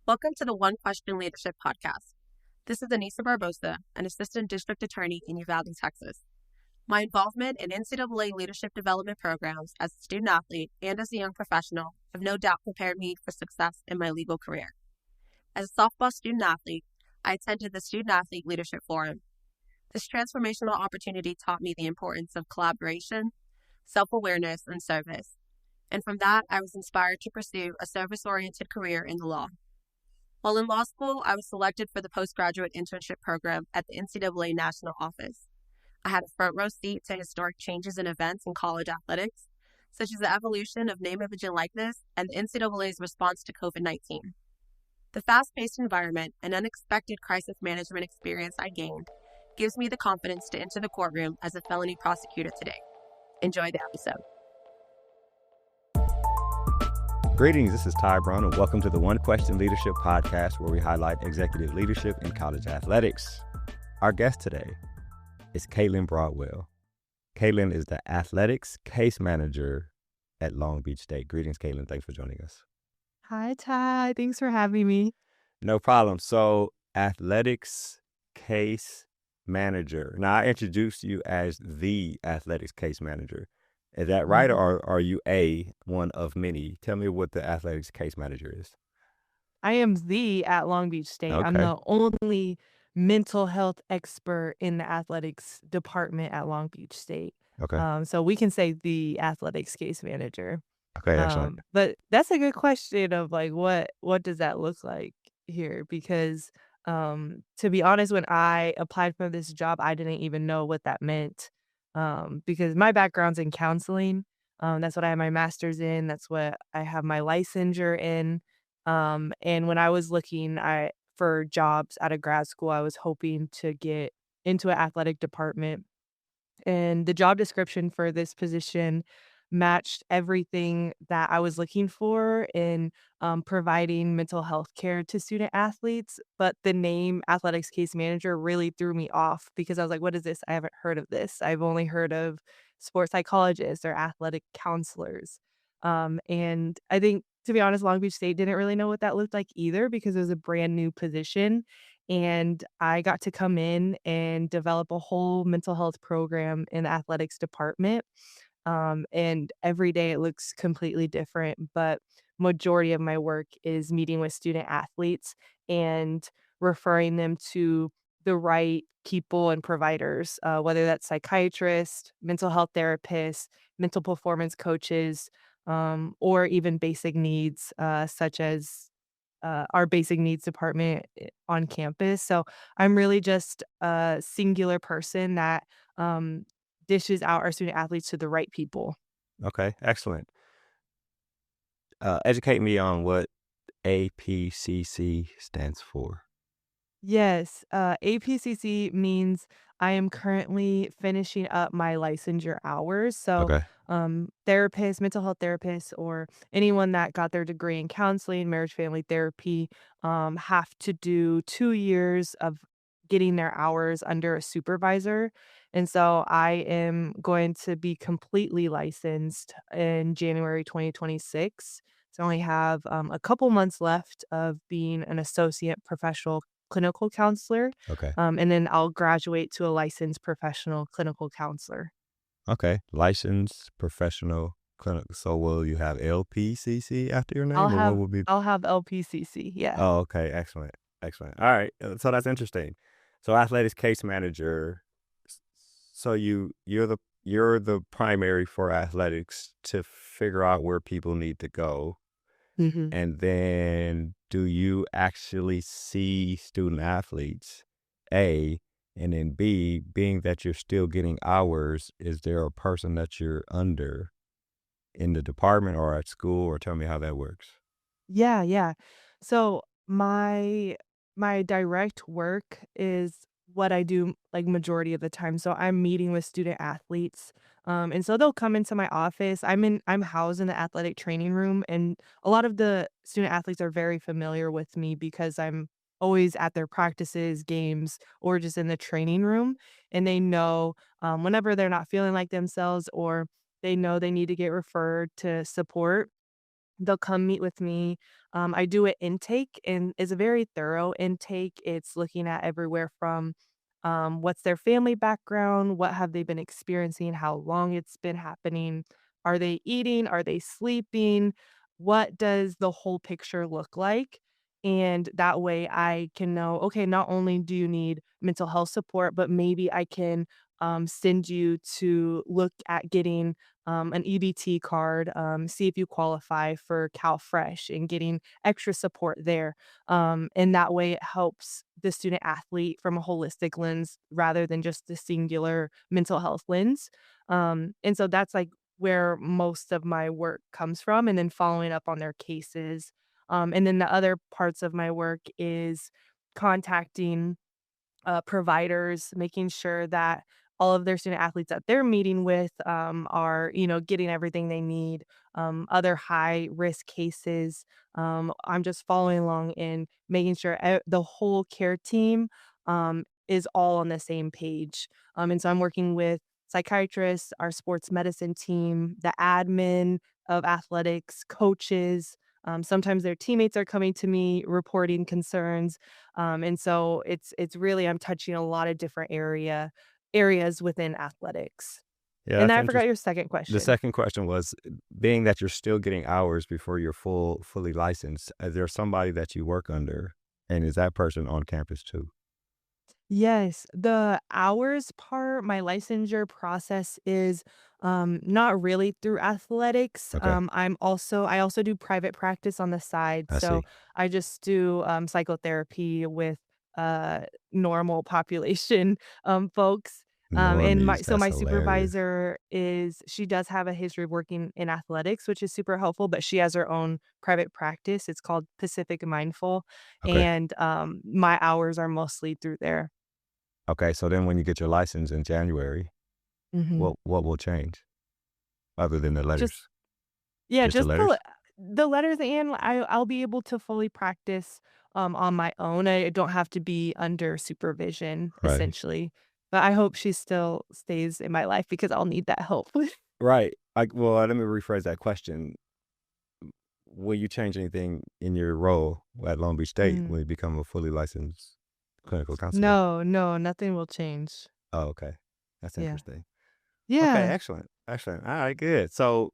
Welcome to the One Question Leadership Podcast. This is Anissa Barbosa, an assistant district attorney in Uvalde, Texas. My involvement in NCAA leadership development programs as a student athlete and as a young professional have no doubt prepared me for success in my legal career. As a softball student athlete, I attended the Student Athlete Leadership Forum. This transformational opportunity taught me the importance of collaboration, self-awareness, and service. And from that, I was inspired to pursue a service-oriented career in the law. While in law school, I was selected for the postgraduate internship program at the NCAA National Office. I had a front row seat to historic changes in events in college athletics, such as the evolution of name, image, and likeness, and the NCAA's response to COVID-19. The fast-paced environment and unexpected crisis management experience I gained gives me the confidence to enter the courtroom as a felony prosecutor today. Enjoy the episode. Greetings, this is Ty Brown, and welcome to the One Question Leadership Podcast, where we highlight executive leadership in college athletics. Our guest today is Caitlin Broadwell. Caitlin is the athletics case manager at Long Beach State. Greetings, Caitlin. Thanks for joining us. Hi, Ty. Thanks for having me. No problem. So, athletics case manager. Now, I introduced you as the athletics case manager. Is that right, or are you one of many? Tell me what the athletics case manager is. I am at Long Beach State. Okay. I'm the only mental health expert in the athletics department at Long Beach State. Okay. So we can say the athletics case manager. Okay, excellent. But that's a good question of like, what does that look like here? Because to be honest, when I applied for this job, I didn't even know what that meant. Because my background's in counseling. That's what I have my master's in. That's what I have my licensure in. And when I was looking for jobs out of grad school, I was hoping to get into an athletic department. And the job description for this position matched everything that I was looking for in providing mental health care to student athletes. But the name athletics case manager really threw me off because I was like, what is this? I haven't heard of this. I've only heard of sports psychologists or athletic counselors. And I think, to be honest, Long Beach State didn't really know what that looked like either because it was a brand new position. And I got to come in and develop a whole mental health program in the athletics department. And every day it looks completely different, but majority of my work is meeting with student athletes and referring them to the right people and providers, whether that's psychiatrists, mental health therapists, mental performance coaches, or even basic needs, such as our basic needs department on campus. So I'm really just a singular person that dishes out our student athletes to the right people. Okay, excellent. Educate me on what APCC stands for. Yes, APCC means I am currently finishing up my licensure hours. So, Okay. therapists, mental health therapists, or anyone that got their degree in counseling, marriage, family therapy, have to do 2 years of getting their hours under a supervisor. And so I am going to be completely licensed in January 2026. So I only have a couple months left of being an associate professional clinical counselor. Okay. And then I'll graduate to a licensed professional clinical counselor. Okay. Licensed professional clinical. So will you have LPCC after your name, or what will be? I'll have LPCC. Yeah. Oh, okay. Excellent. Excellent. All right. So that's interesting. So athletics case manager. So you're the primary for athletics to figure out where people need to go. Mm-hmm. And then do you actually see student athletes, A, and then B, being that you're still getting hours, is there a person that you're under in the department or at school, or tell me how that works? Yeah. So my direct work is what I do like majority of the time. So I'm meeting with student athletes. And so they'll come into my office. I'm housed in the athletic training room, and a lot of the student athletes are very familiar with me because I'm always at their practices, games, or just in the training room. And they know whenever they're not feeling like themselves or they know they need to get referred to support, they'll come meet with me. I do an intake, and it's a very thorough intake. It's looking at everywhere from what's their family background, what have they been experiencing, how long it's been happening, are they eating, are they sleeping, what does the whole picture look like? And that way I can know, okay, not only do you need mental health support, but maybe I can send you to look at getting an EBT card, see if you qualify for CalFresh and getting extra support there. And that way it helps the student athlete from a holistic lens rather than just the singular mental health lens. And so that's like where most of my work comes from, and then following up on their cases. And then the other parts of my work is contacting providers, making sure that all of their student athletes that they're meeting with are, getting everything they need. Other high risk cases, I'm just following along and making sure the whole care team is all on the same page. And so I'm working with psychiatrists, our sports medicine team, the admin of athletics, coaches. Sometimes their teammates are coming to me reporting concerns, and so it's really I'm touching a lot of different areas within athletics. Yeah, And that's then I forgot interesting. your second The question. second question was, being that you're still getting hours before you're fully licensed, is there somebody that you work under, and is that person on campus too? Yes, the hours part, my licensure process is not really through athletics. Okay, I also do private practice on the side. I So see. I just do psychotherapy with normal population folks. And Normies, my that's hilarious. supervisor she does have a history of working in athletics, which is super helpful, but she has her own private practice. It's called Pacific Mindful, Okay. and my hours are mostly through there. Okay, so then when you get your license in January, Mhm. what will change other than the Just letters? yeah, Just the just letters? the letters, and I'll be able to fully practice, on my own. I don't have to be under supervision, Right. essentially. But I hope she still stays in my life because I'll need that help. Right. Well, let me rephrase that question. Will you change anything in your role at Long Beach State Mm. when you become a fully licensed clinical counselor? No, no, nothing will change. Oh, okay. That's Yeah. interesting. Okay, Yeah. excellent. Excellent. All right, good. So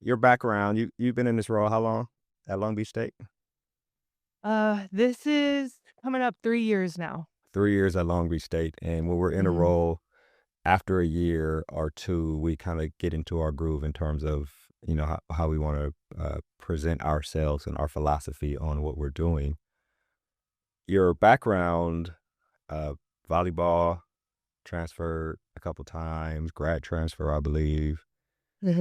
your background, you've been in this role how long at Long Beach State? This is coming up 3 years now. 3 years at Long Beach State. And when we're in a Mhm. role after a year or two, we kind of get into our groove in terms of, how we want to present ourselves and our philosophy on what we're doing. Your background, uh, volleyball, transferred a couple times, grad transfer, I believe,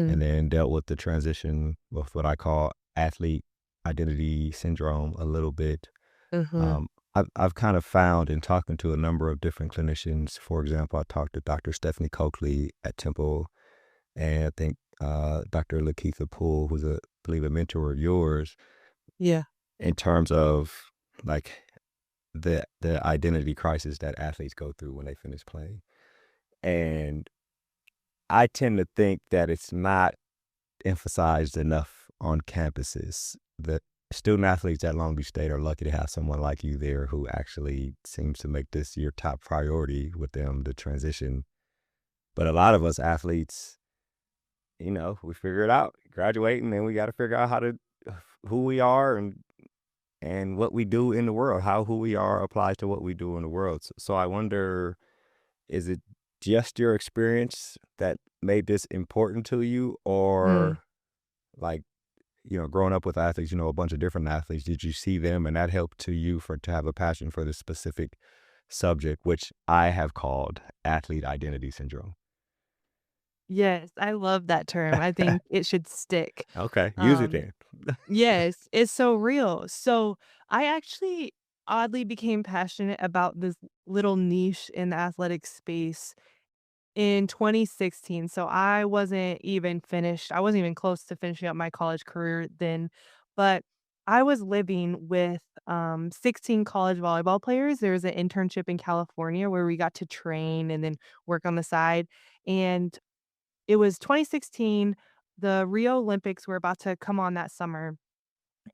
and Mhm. then dealt with the transition with what I call athlete identity syndrome a little bit. Mhm. I've kind of found in talking to a number of different clinicians, for example, I talked to Dr. Stephanie Coakley at Temple, and I think Dr. Lakeitha Poole, who's I believe a mentor of yours, Yeah. in terms of like the identity crisis that athletes go through when they finish playing. And I tend to think that it's not emphasized enough on campuses. The student athletes at Long Beach State are lucky to have someone like you there who actually seems to make this your top priority with them, the transition. But a lot of us athletes, we figure it out, graduating, and we got to figure out who we are and what we do in the world, how who we are applies to what we do in the world. So I wonder, is it just your experience that made this important to you, Mm. or like, growing up with athletes, a bunch of different athletes, did you see them and that helped to have a passion for this specific subject, which I have called athlete identity syndrome? Yes, I love that term. I think it should stick. Okay, use it Um then. Yes, it's so real. So, I actually oddly became passionate about this little niche in the athletic space in 2016. So, I wasn't even close to finishing up my college career then, but I was living with 16 college volleyball players. There was an internship in California where we got to train and then work on the side. And it was 2016. The Rio Olympics were about to come on that summer.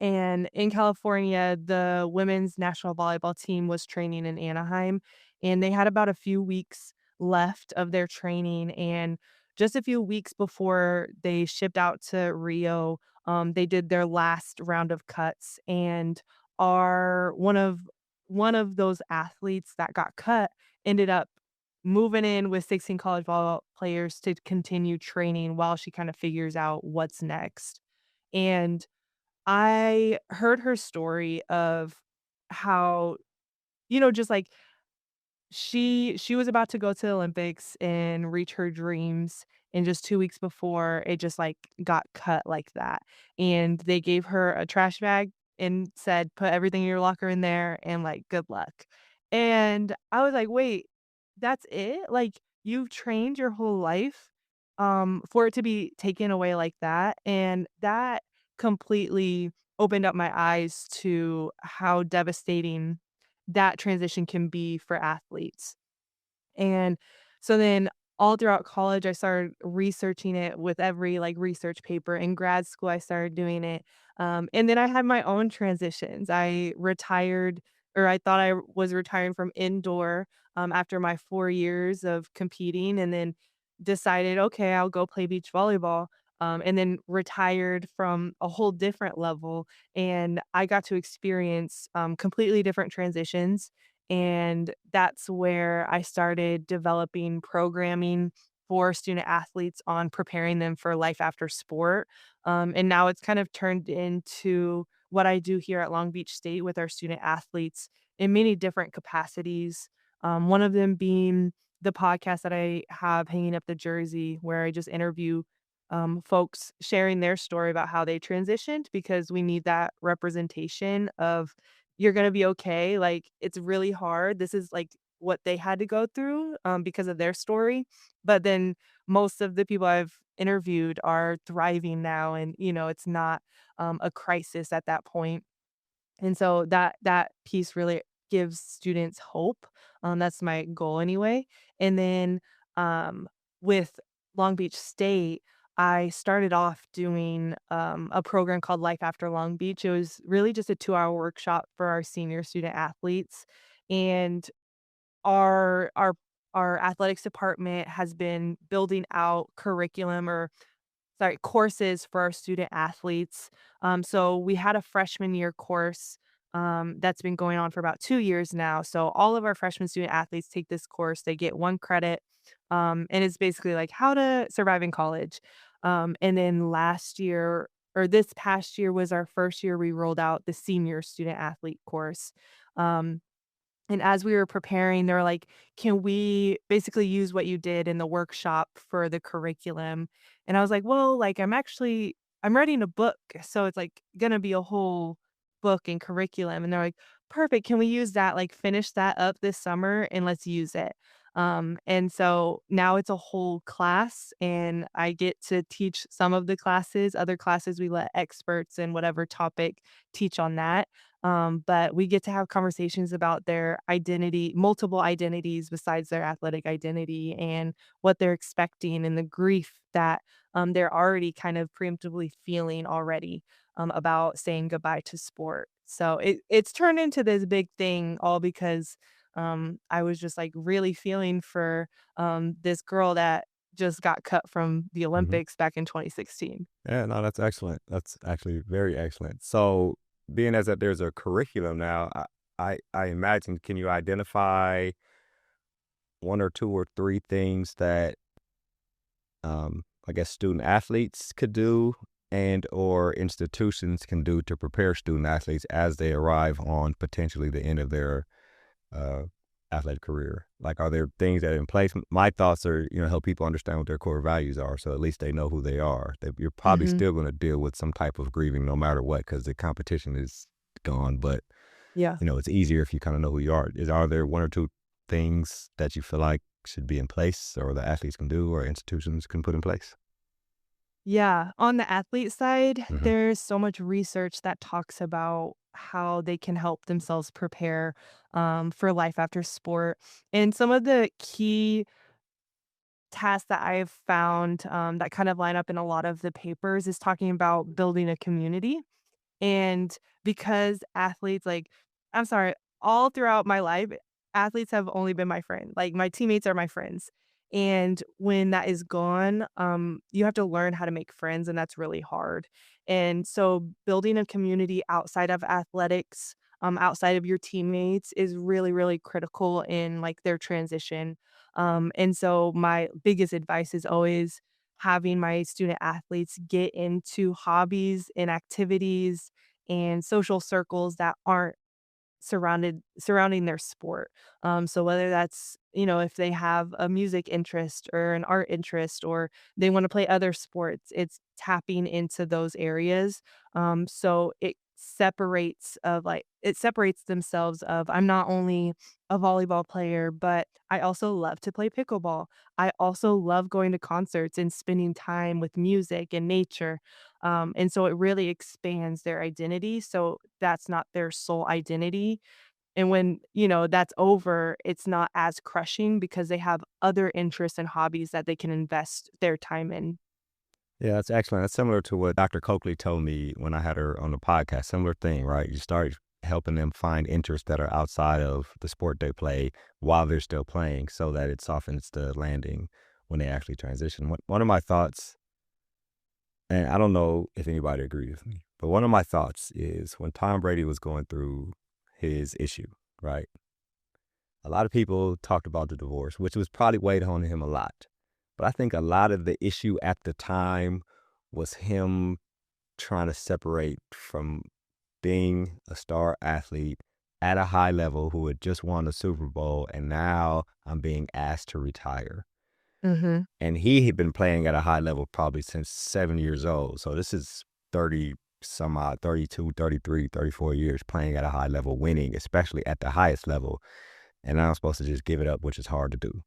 And in California, the women's national volleyball team was training in Anaheim, and they had about a few weeks left of their training. And just a few weeks before they shipped out to Rio, they did their last round of cuts. And our one of those athletes that got cut ended up moving in with 16 college volleyball players to continue training while she kind of figures out what's next. And I heard her story of how, just like she was about to go to the Olympics and reach her dreams, and just 2 weeks before, it just, like, got cut like that, and they gave her a trash bag and said, "Put everything in your locker in there and, like, good luck." And I was like, "Wait, that's it? Like, you've trained your whole life, for it to be taken away like that?" And that completely opened up my eyes to how devastating that transition can be for athletes. And so then all throughout college, I started researching it with every like research paper. In grad school, I started doing it. And then I had my own transitions. I retired, or I thought I was retiring from indoor after my 4 years of competing, and then decided, okay, I'll go play beach volleyball. And then retired from a whole different level. And I got to experience completely different transitions, and that's where I started developing programming for student athletes on preparing them for life after sport. And now it's kind of turned into what I do here at Long Beach State with our student athletes in many different capacities. One of them being the podcast that I have, Hanging Up the Jersey, where I just interview folks sharing their story about how they transitioned, because we need that representation of you're gonna be okay, like, it's really hard. This is, like, what they had to go through, because of their story, but then most of the people I've interviewed are thriving now, and, it's not, a crisis at that point. And so that piece really gives students hope. That's my goal anyway. And then, with Long Beach State, I started off doing, a program called Life After Long Beach. It was really just a 2-hour workshop for our senior student athletes, and our our our athletics department has been building out curriculum, or courses for our student athletes. So we had a freshman year course that's been going on for about 2 years now. So all of our freshman student athletes take this course. They get 1 credit, and it's basically like how to survive in college. And then last year, or this past year, was our first year we rolled out the senior student athlete course. Um, and as we were preparing, they were like, "Can we basically use what you did in the workshop for the curriculum?" And I was like, "Well, like, I'm writing a book, so it's, like, gonna be a whole book and curriculum." And they're like, "Perfect, can we use that? Like, finish that up this summer and let's use it." And so now it's a whole class, and I get to teach some of the classes. Other classes, we let experts in whatever topic teach on that. But we get to have conversations about their identity, multiple identities besides their athletic identity, and what they're expecting, and the grief that they're already kind of preemptively feeling already about saying goodbye to sport. So it's turned into this big thing, all because I was just like really feeling for this girl that just got cut from the Hmm. Olympics back in 2016. Yeah, no, that's excellent. That's actually very excellent. So, being as that there's a curriculum now, I imagine, can you identify one or two or three things that I guess student athletes could do and or institutions can do to prepare student athletes as they arrive on potentially the end of their uh, athletic career? Like, are there things that are in place? My thoughts are, help people understand what their core values are, so at least they know who they are. You're probably Hmm. still going to deal with some type of grieving no matter what, because the competition is gone. But Yeah. it's easier if you kind of know who you are. Are there one or two things that you feel like should be in place, or the athletes can do, or institutions can put in place? Yeah, on the athlete side, Hmm. there's so much research that talks about how they can help themselves prepare for life after sport. And some of the key tasks that I've found that kind of line up in a lot of the papers is talking about building a community. And because athletes, like, I'm sorry, all throughout my life, athletes have only been my friend. Like, my teammates are my friends. And when that is gone, you have to learn how to make friends, and that's really hard. And so building a community outside of athletics, outside of your teammates is really, really critical in, like, their transition. And so my biggest advice is always having my student athletes get into hobbies and activities and social circles that aren't surrounding their sport. So whether that's, if they have a music interest or an art interest or they want to play other sports, it's tapping into those areas. So it separates themselves of I'm not only a volleyball player, but I also love to play pickleball. I also love going to concerts and spending time with music and nature. And so it really expands their identity. So that's not their sole identity. And when, that's over, it's not as crushing because they have other interests and hobbies that they can invest their time in. Yeah, that's excellent. That's similar to what Dr. Coakley told me when I had her on the podcast. Similar thing, right? You start helping them find interests that are outside of the sport they play while they're still playing so that it softens the landing when they actually transition. One of my thoughts, and I don't know if anybody agrees with me, but one of my thoughts is when Tom Brady was going through his issue, right? A lot of people talked about the divorce, which was probably weighed on him a lot. But I think a lot of the issue at the time was him trying to separate from being a star athlete at a high level who had just won the Super Bowl, and now I'm being asked to retire. Mhm. And he had been playing at a high level probably since 7 years old. So this is 30 some odd, 32, 33, 34 years playing at a high level, winning, especially at the highest level. And now I'm supposed to just give it up, which is hard to do.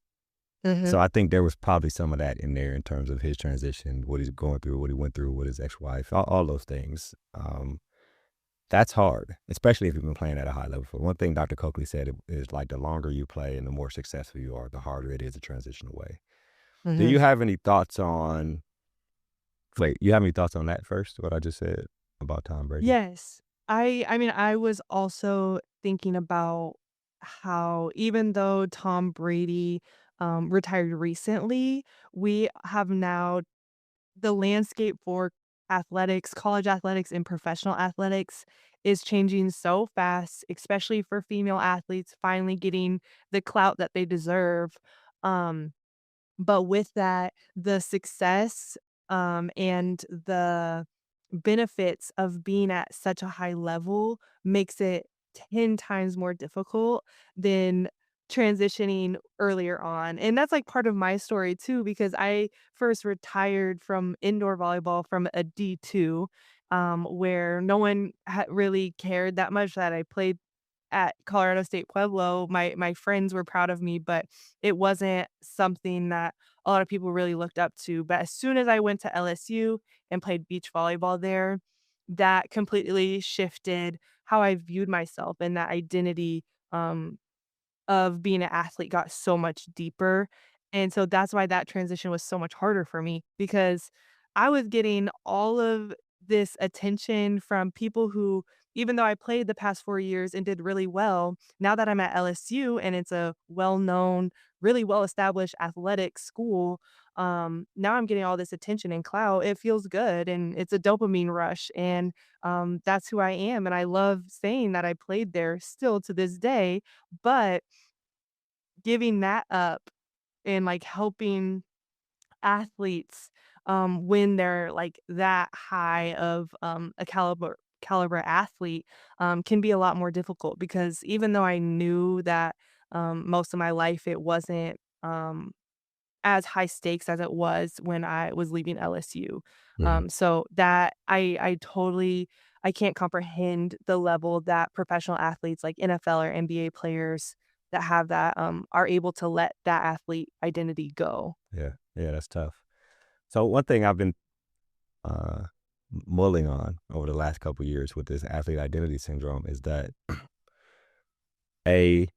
So Mhm. I think there was probably some of that in there in terms of his transition, what he's going through, what he went through with his ex-wife, all those things. That's hard, especially if you've been playing at a high level. For one thing, Dr. Coakley said is like the longer you play and the more successful you are, the harder it is to transition away. Do you Mhm. have any thoughts on, wait, you have any thoughts on that first, what I just said about Tom Brady? Yes. I mean, I was also thinking about how even though Tom Brady, retired recently, we have now the landscape for athletics, college athletics, and professional athletics is changing so fast, especially for female athletes finally getting the clout that they deserve. Um, but with that, the success, and the benefits of being at such a high level makes it 10 times more difficult than transitioning earlier on, and that's, like, part of my story too because I first retired from indoor volleyball from a D2, where no one really cared that much that I played at Colorado State Pueblo. My friends were proud of me, but it wasn't something that a lot of people really looked up to. But as soon as I went to LSU and played beach volleyball there, that completely shifted how I viewed myself and that identity, um, of being an athlete got so much deeper, and so that's why that transition was so much harder for me because I was getting all of this attention from people who even though I played the past 4 years and did really well, now that I'm at LSU and it's a well-known, really well-established athletic school, now I'm getting all this attention and clout. It feels good, and it's a dopamine rush, and, that's who I am, and I love saying that I played there still to this day, but giving that up and, like, helping athletes, when they're, like, that high of, a caliber athlete, can be a lot more difficult because even though I knew that, most of my life it wasn't, as high stakes as it was when I was leaving LSU. Mhm. So that I totally I can't comprehend the level that professional athletes like NFL or NBA players that have that, are able to let that athlete identity go. Yeah, yeah, that's tough. So one thing I've been uh, mulling on over the last couple of years with this athlete identity syndrome is that a,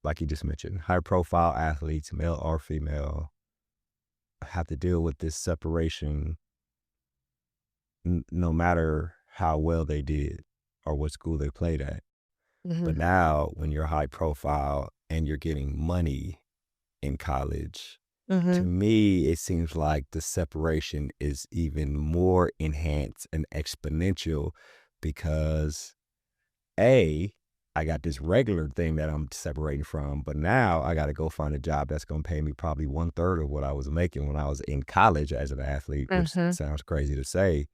like you just mentioned, high profile athletes, male or female, have to deal with this separation no matter how well they did or what school they played at. But Mhm. now, when you're high profile and you're getting money in college, to Mhm. me, it seems like the separation is even more enhanced and exponential because A, I got this regular thing that I'm separating from, but now I got to go find a job that's going to pay me probably one third of what I was making when I was in college as an athlete, which Mhm. sounds crazy to say.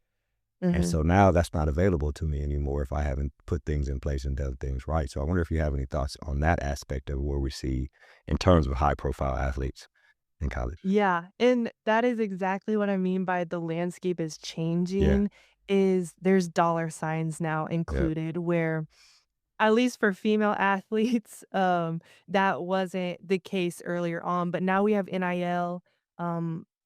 And Mhm. so now that's not available to me anymore if I haven't put things in place and done things right. So I wonder if you have any thoughts on that aspect of where we see in terms of high profile athletes in college. Yeah, and that is exactly what I mean by the landscape is Yeah. changing, is there's dollar signs now Yeah. included where at least for female athletes, that wasn't the case earlier on, but now we have NIL,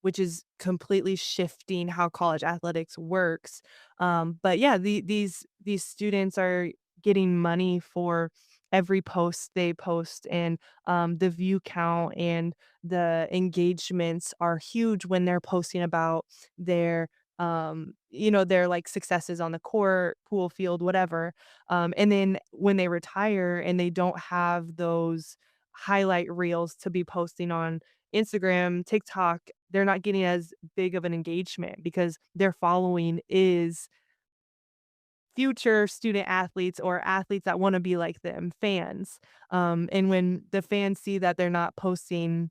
which is completely shifting how college athletics works. But yeah, these students are getting money for every post they post, and the view count and the engagements are huge when they're posting about their their like successes on the court, pool field, whatever. And then when they retire and they don't have those highlight reels to be posting on Instagram, TikTok, they're not getting as big of an engagement because their following is future student athletes or athletes that want to be like them, fans. And when the fans see that they're not posting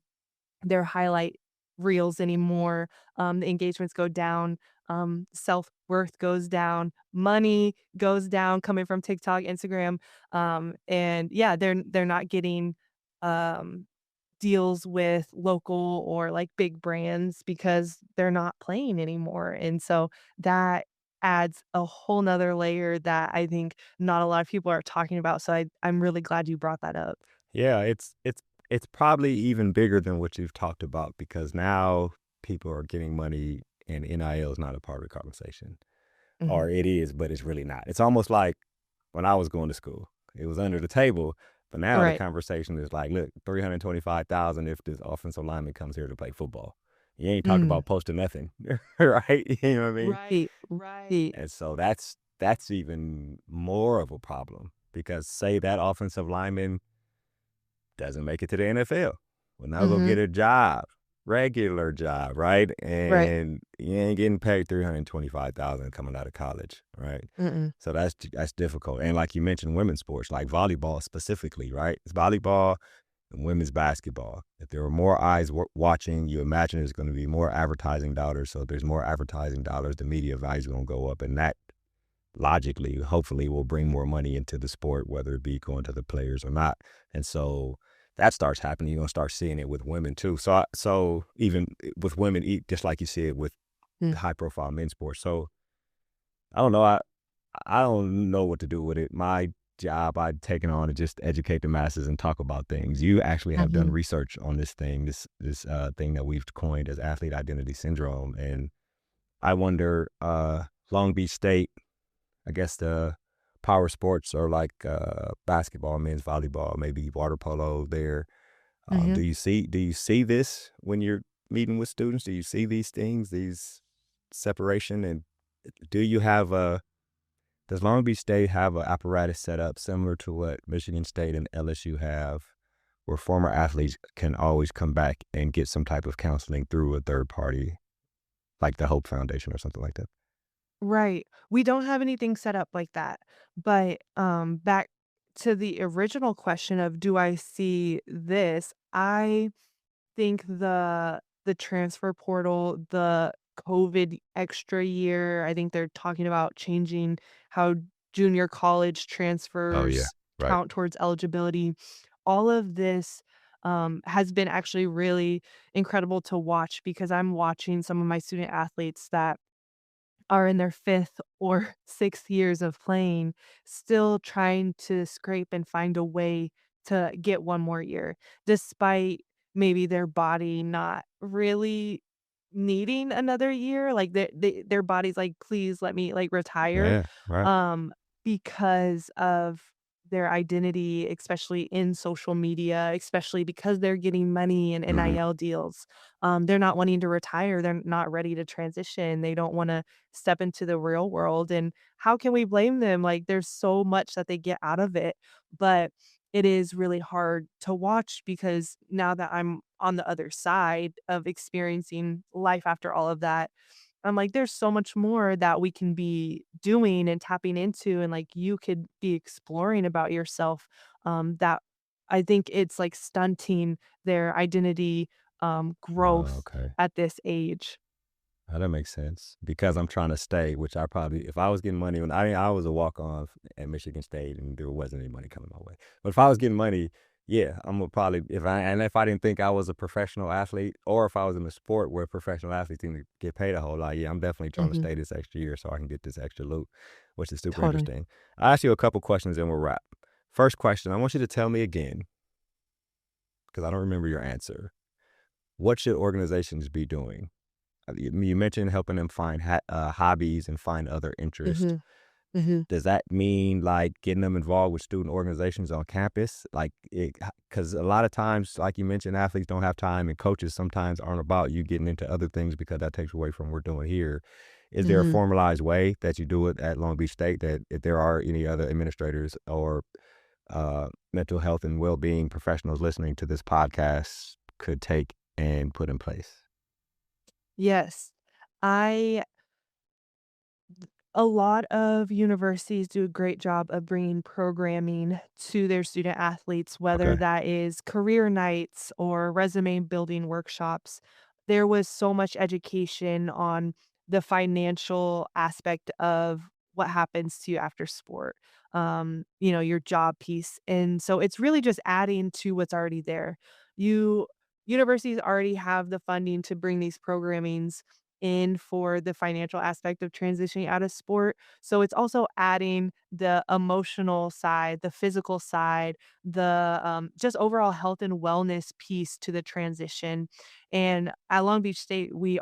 their highlight reels anymore, the engagements go down, self-worth goes down, money goes down coming from TikTok, Instagram, and yeah, they're not getting, um, deals with local or, like, big brands because they're not playing anymore, and so that adds a whole 'nother layer that I think not a lot of people are talking about, so I'm really glad you brought that up. Yeah, it's probably even bigger than what you've talked about because now people are getting money and NIL is not a part of the conversation. Mhm. Or it is, but it's really not. It's almost like when I was going to school, it was under the table, but now the Right. conversation is like, look, 325,000 if this offensive lineman comes here to play football. You ain't talking Mm. about posting nothing, right? You know what I mean? Right, right. And so that's even more of a problem because say that offensive lineman doesn't make it to the NFL. Well, now go Mhm. get a job, regular job, right? Right. And you ain't getting paid 325,000 coming out of college, right? Mm-mm. So that's difficult. And like you mentioned, women's sports, like volleyball specifically, right? It's volleyball and women's basketball. If there are more eyes watching, you imagine there's going to be more advertising dollars. So if there's more advertising dollars, the media value is going to go up, and that logically, hopefully, will bring more money into the sport, whether it be going to the players or not. And so that starts happening. You're gonna start seeing it with women too. So even with women, just like you see it with Mm. high profile men's sports. So I don't know. I don't know what to do with it. My job I'd taken on to just educate the masses and talk about things. You actually have done Mhm. research on this thing, this thing that we've coined as athlete identity syndrome. And I wonder, Long Beach State, I guess the power sports are like basketball, men's volleyball, maybe water polo there. Mhm. Do you see this when you're meeting with students? Do you see these things, these separation? And do you have a does Long Beach State have an apparatus set up similar to what Michigan State and LSU have, where former athletes can always come back and get some type of counseling through a third party, like the Hope Foundation or something like that? Right. We don't have anything set up like that. But, back to the original question of do I see this, I think the transfer portal, the COVID extra year, I think they're talking about changing how junior college Oh yeah, transfers right. count towards eligibility. All of this, has been actually really incredible to watch because I'm watching some of my student athletes that are in their 5th or 6th years of playing, still trying to scrape and find a way to get one more year, despite maybe their body not really needing another year, like, their body's like, "Please let me, like, retire," Yeah, right. um, because of their identity, especially in social media, especially because they're getting money and Hmm. NIL deals. They're not wanting to retire. They're not ready to transition. They don't want to step into the real world. And how can we blame them? Like, there's so much that they get out of it. But it is really hard to watch because now that I'm on the other side of experiencing life after all of that, I'm like, there's so much more that we can be doing and tapping into, and like you could be exploring about yourself. That I think it's like stunting their identity Oh, growth okay. at this age. That makes sense because I'm trying to stay, which I probably, if I was getting money, I was a walk on at Michigan State and there wasn't any money coming my way. But if I was getting money, yeah, I'm gonna probably, if I didn't think I was a professional athlete or if I was in a sport where professional athletes seem to get paid a whole lot, yeah, I'm definitely trying to Mhm. stay this extra year so I can get this extra loot, which is super Totally. interesting. I'll ask you a couple questions and we'll wrap. First question, I want you to tell me again, because I don't remember your answer. What should organizations be doing? You mentioned helping them find hobbies and find other interests. Mhm. Mhm. Does that mean like getting them involved with student organizations on campus? Like, because a lot of times, like you mentioned, athletes don't have time, and coaches sometimes aren't about you getting into other things because that takes away from what we're doing here. Is there a Mhm. formalized way that you do it at Long Beach State that if there are any other administrators or mental health and well-being professionals listening to this podcast could take and put in place? Yes. I A lot of universities do a great job of bringing programming to their student athletes, whether Okay. that is career nights or resume building workshops. There was so much education on the financial aspect of what happens to you after sport, your job piece. And so it's really just adding to what's already there. You Universities already have the funding to bring these programmings in for the financial aspect of transitioning out of sport. So it's also adding the emotional side, the physical side, the just overall health and wellness piece to the transition. And at Long Beach State, we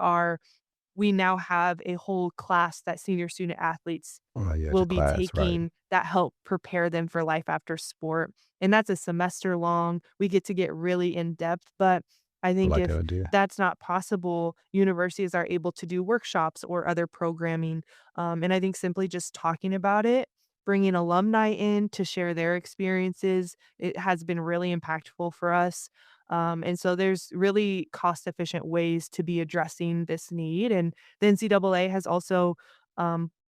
now have a whole class that senior student athletes Oh, yeah, it's will a be class, right. taking that help prepare them for life after sport. And that's a semester long. We get really in depth, but I I think like that if idea. that's not possible, universities are able to do workshops or other programming. And I think simply just talking about it, bringing alumni in to share their experiences, it has been really impactful for us. And so there's really cost efficient ways to be addressing this need. And the NCAA has also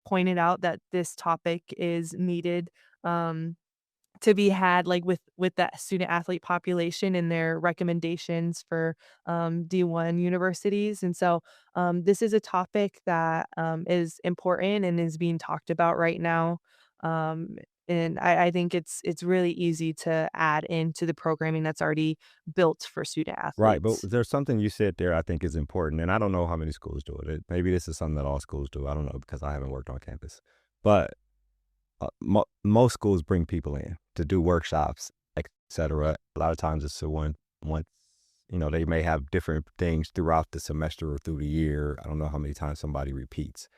pointed out that this topic is needed um, to be had like with that student athlete population in their recommendations for D1 universities. And so this is a topic that is important and is being talked about right now. Um, and I think it's really easy to add into the programming that's already built for student Right, but athletes. there's something you said there I think is important, and I don't know how many schools do it. Maybe this is something that all schools do. I don't know because I haven't worked on campus. But most schools bring people in to do workshops, etc. A lot of times it's once they may have different things throughout the semester or through the year. I don't know how many times somebody repeats.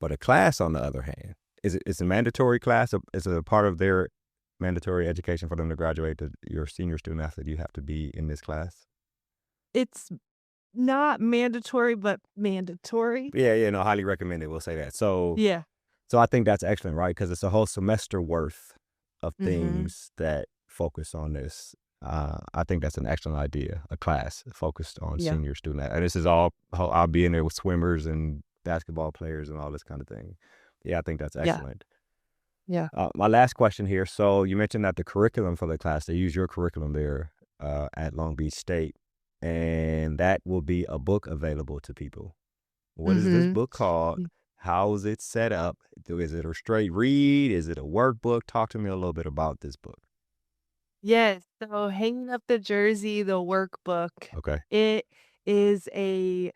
But a class, on the other hand, it's a mandatory class. Is it a part of their mandatory education for them to graduate? To your senior student athlete, you have to be in this class. It's not mandatory, but mandatory. Yeah, yeah, no, highly recommended. We'll say that. Yeah. So I think that's excellent, right? Because it's a whole semester worth of Mhm. things that focus on this. I think that's an excellent idea. A class focused on Yeah. senior student, and this is all. I'll be in there with swimmers and basketball players and all this kind of thing. Yeah, I think that's Yeah. excellent. Yeah. My last question here. So you mentioned that the curriculum for the class, they use your curriculum there at Long Beach State, and that will be a book available to people. What is this Mhm. book called? How is it set up? Is it a straight read? Is it a workbook? Talk to me a little bit about this book. Yes, so hanging up the jersey, the workbook, Okay. it is a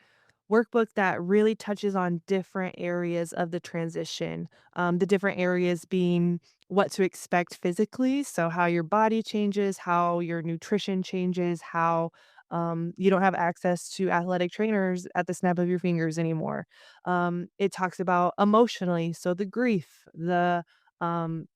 workbook that really touches on different areas of the transition. The different areas being what to expect physically, so how your body changes, how your nutrition changes, how you don't have access to athletic trainers at the snap of your fingers anymore. It talks about emotionally, so the grief, the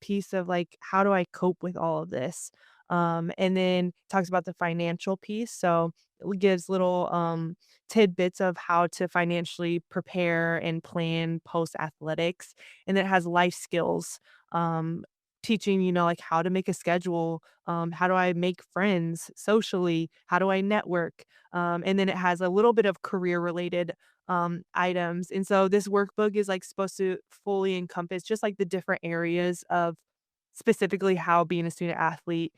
piece of like, how do I cope with all of this? And then talks about the financial piece. So it gives little tidbits of how to financially prepare and plan post athletics. And then it has life skills, teaching, like how to make a schedule, how do I make friends socially, how do I network, and then it has a little bit of career related items. And so this workbook is like supposed to fully encompass just like the different areas of specifically how being a student athlete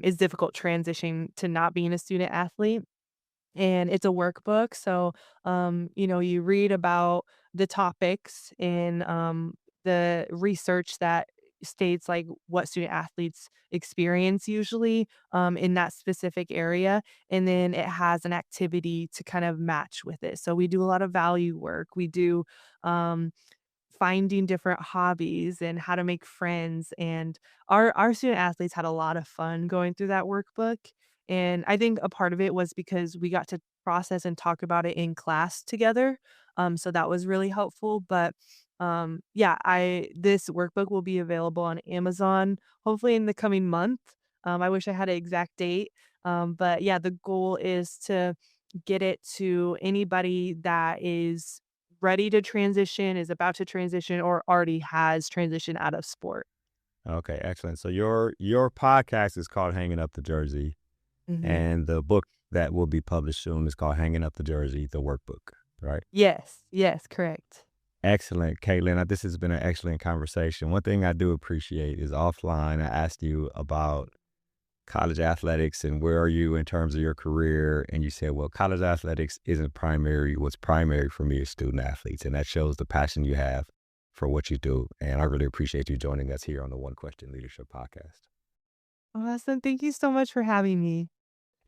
is difficult transitioning to not being a student athlete. And it's a workbook. So, you read about the topics and the research that states like what student athletes experience usually in that specific area. And then it has an activity to kind of match with it. So we do a lot of value work. We do um, finding different hobbies and how to make friends, and our student athletes had a lot of fun going through that workbook, and I think a part of it was because we got to process and talk about it in class together, so that was really helpful, but, yeah, I this workbook will be available on Amazon, hopefully in the coming month. I wish I had an exact date, but yeah, the goal is to get it to anybody that is ready to transition, is about to transition, or already has transitioned out of sport. Okay, excellent. So your podcast is called Hanging Up the Jersey, Mhm. and the book that will be published soon is called Hanging Up the Jersey, the workbook, right? Yes, yes, correct. Excellent, Caitlin. This has been an excellent conversation. One thing I do appreciate is offline, I asked you about college athletics and where are you in terms of your career? And you said, well, college athletics isn't primary. What's primary for me is student athletes. And that shows the passion you have for what you do. And I really appreciate you joining us here on the One Question Leadership Podcast. Awesome, thank you so much for having me.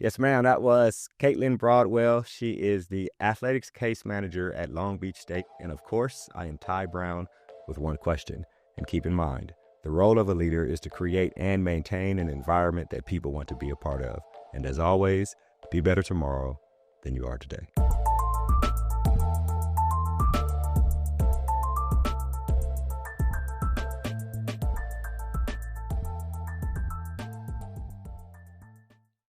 Yes, ma'am. That was Caitlin Broadwell. She is the athletics case manager at Long Beach State. And of course, I am Ty Brown with one question. And keep in mind, the role of a leader is to create and maintain an environment that people want to be a part of. And as always, be better tomorrow than you are today.